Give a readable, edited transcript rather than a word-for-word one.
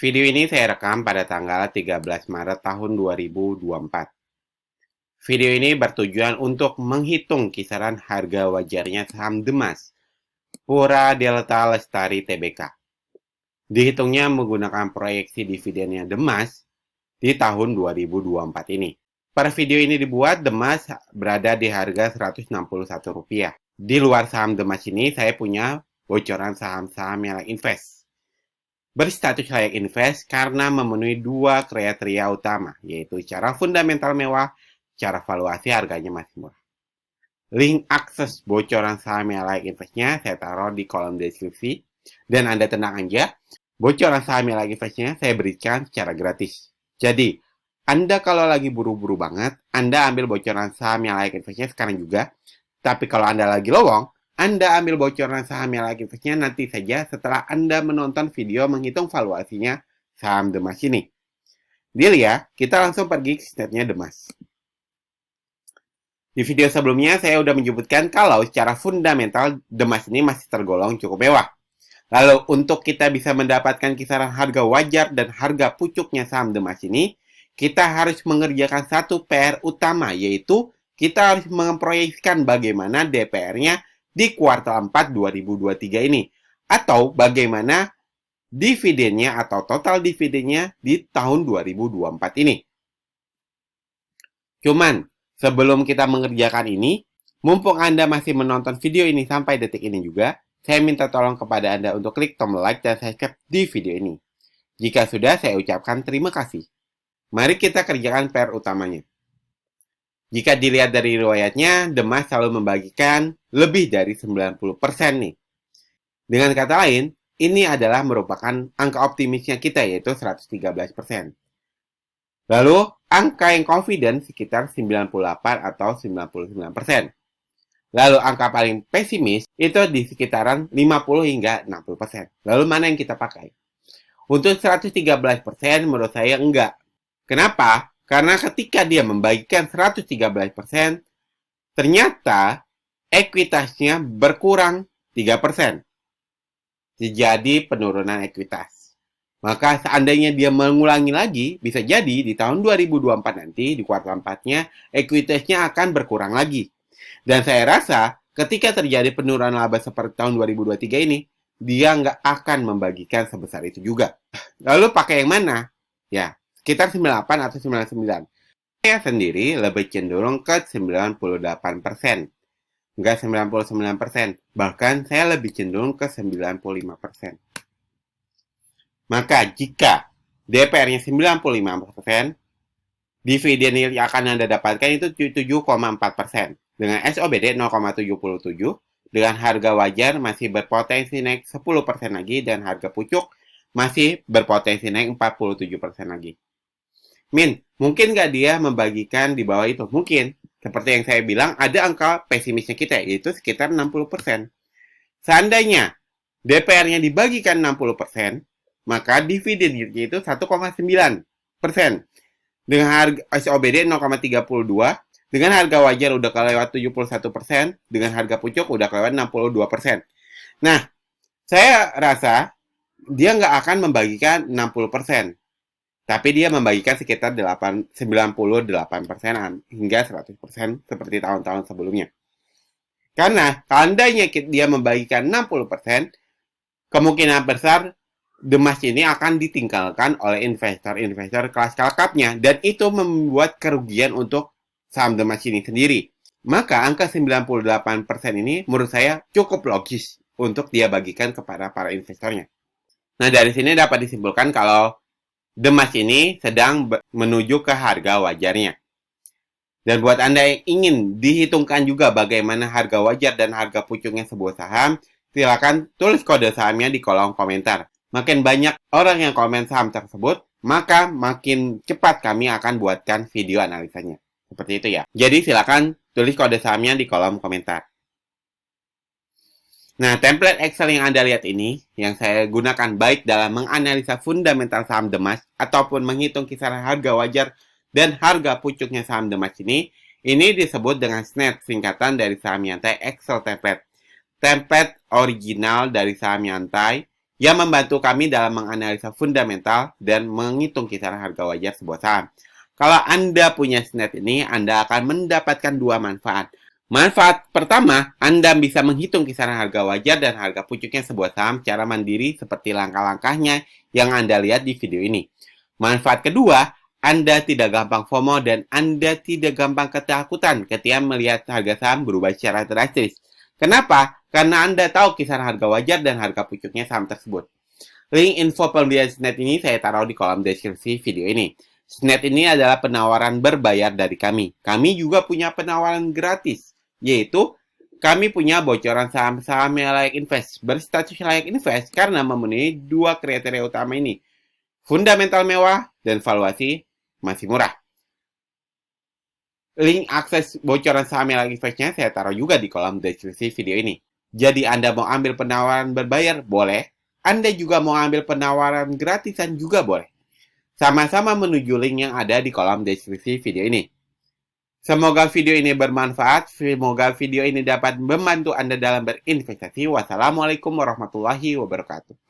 Video ini saya rekam pada tanggal 13 Maret tahun 2024. Video ini bertujuan untuk menghitung kisaran harga wajarnya saham Demas, Pura Delta Lestari Tbk. Dihitungnya menggunakan proyeksi dividennya Demas di tahun 2024 ini. Pada video ini dibuat, Demas berada di harga Rp161. Di luar saham Demas ini, saya punya bocoran saham-saham yang layak invest. Berstatus layak invest karena memenuhi dua kriteria utama, yaitu secara fundamental mewah, secara valuasi harganya masih murah. Link akses bocoran saham yang layak investnya saya taruh di kolom deskripsi, dan Anda tenang aja, bocoran saham yang layak investnya saya berikan secara gratis. Jadi, Anda kalau lagi buru-buru banget, Anda ambil bocoran saham yang layak investnya sekarang juga, tapi kalau Anda lagi lowong, Anda ambil bocoran saham yang layak investnya nanti saja setelah Anda menonton video menghitung valuasinya saham Demas ini. Deal ya, kita langsung pergi ke stepnya Demas. Di video sebelumnya saya sudah menyebutkan kalau secara fundamental Demas ini masih tergolong cukup mewah. Lalu untuk kita bisa mendapatkan kisaran harga wajar dan harga pucuknya saham Demas ini, kita harus mengerjakan satu PR utama, yaitu kita harus memproyeksikan bagaimana DPR-nya di kuartal 4 2023 ini, atau bagaimana dividennya atau total dividennya di tahun 2024 ini. Cuman, sebelum kita mengerjakan ini, mumpung Anda masih menonton video ini sampai detik ini juga, saya minta tolong kepada Anda untuk klik tombol like dan subscribe di video ini. Jika sudah, saya ucapkan terima kasih. Mari kita kerjakan PR utamanya. Jika dilihat dari riwayatnya, Demas selalu membagikan lebih dari 90% nih. Dengan kata lain, ini adalah merupakan angka optimisnya kita, yaitu 113%. Lalu, angka yang confident sekitar 98 atau 99%. Lalu, angka paling pesimis itu di sekitaran 50 hingga 60%. Lalu, mana yang kita pakai? Untuk 113% menurut saya enggak. Kenapa? Karena ketika dia membagikan 113%, ternyata ekuitasnya berkurang 3%. Terjadi penurunan ekuitas. Maka seandainya dia mengulangi lagi, bisa jadi di tahun 2024 nanti, di kuartal 4-nya, ekuitasnya akan berkurang lagi. Dan saya rasa ketika terjadi penurunan laba seperti tahun 2023 ini, dia nggak akan membagikan sebesar itu juga. Lalu pakai yang mana? Ya, sekitar 98 atau 99. Saya sendiri lebih cenderung ke 98%. Enggak 99%. Bahkan saya lebih cenderung ke 95%. Maka jika DPR-nya 95%, dividen yang akan Anda dapatkan itu 7,4%. Dengan SOBD 0,77, dengan harga wajar masih berpotensi naik 10% lagi, dan harga pucuk masih berpotensi naik 47% lagi. Min, mungkin nggak dia membagikan di bawah itu? Mungkin. Seperti yang saya bilang, ada angka pesimisnya kita, yaitu sekitar 60%. Seandainya DPR-nya dibagikan 60%, maka dividennya itu 1,9%. Dengan harga SOBD 0,32, dengan harga wajar udah kelewat 71%, dengan harga pucuk udah kelewat 62%. Nah, saya rasa dia nggak akan membagikan 60%. Tapi dia membagikan sekitar 98% hingga 100% seperti tahun-tahun sebelumnya. Karena seandainya dia membagikan 60%, kemungkinan besar Demas ini akan ditinggalkan oleh investor-investor kelas kakapnya, dan itu membuat kerugian untuk saham Demas ini sendiri. Maka angka 98% ini menurut saya cukup logis untuk dia bagikan kepada para investornya. Nah, dari sini dapat disimpulkan kalau Demas ini sedang menuju ke harga wajarnya. Dan buat Anda yang ingin dihitungkan juga bagaimana harga wajar dan harga pucuknya sebuah saham, silakan tulis kode sahamnya di kolom komentar. Makin banyak orang yang komen saham tersebut, maka makin cepat kami akan buatkan video analisanya. Seperti itu ya. Jadi silakan tulis kode sahamnya di kolom komentar. Nah, template Excel yang Anda lihat ini, yang saya gunakan baik dalam menganalisa fundamental saham Demas ataupun menghitung kisaran harga wajar dan harga pucuknya saham Demas ini disebut dengan SNET, singkatan dari saham nyantai Excel template. Template original dari saham nyantai yang membantu kami dalam menganalisa fundamental dan menghitung kisaran harga wajar sebuah saham. Kalau Anda punya Snap ini, Anda akan mendapatkan dua manfaat. Manfaat pertama, Anda bisa menghitung kisaran harga wajar dan harga pucuknya sebuah saham secara mandiri seperti langkah-langkahnya yang Anda lihat di video ini. Manfaat kedua, Anda tidak gampang FOMO dan Anda tidak gampang ketakutan ketika melihat harga saham berubah secara drastis. Kenapa? Karena Anda tahu kisaran harga wajar dan harga pucuknya saham tersebut. Link info pembelian Snap ini saya taruh di kolom deskripsi video ini. Snap ini adalah penawaran berbayar dari kami. Kami juga punya penawaran gratis, yaitu kami punya bocoran saham-saham yang layak invest, berstatus layak invest karena memenuhi dua kriteria utama ini. Fundamental mewah dan valuasi masih murah. Link akses bocoran saham yang layak investnya saya taruh juga di kolom deskripsi video ini. Jadi Anda mau ambil penawaran berbayar? Boleh. Anda juga mau ambil penawaran gratisan juga boleh. Sama-sama menuju link yang ada di kolom deskripsi video ini. Semoga video ini bermanfaat. Semoga video ini dapat membantu Anda dalam berinvestasi. Wassalamualaikum warahmatullahi wabarakatuh.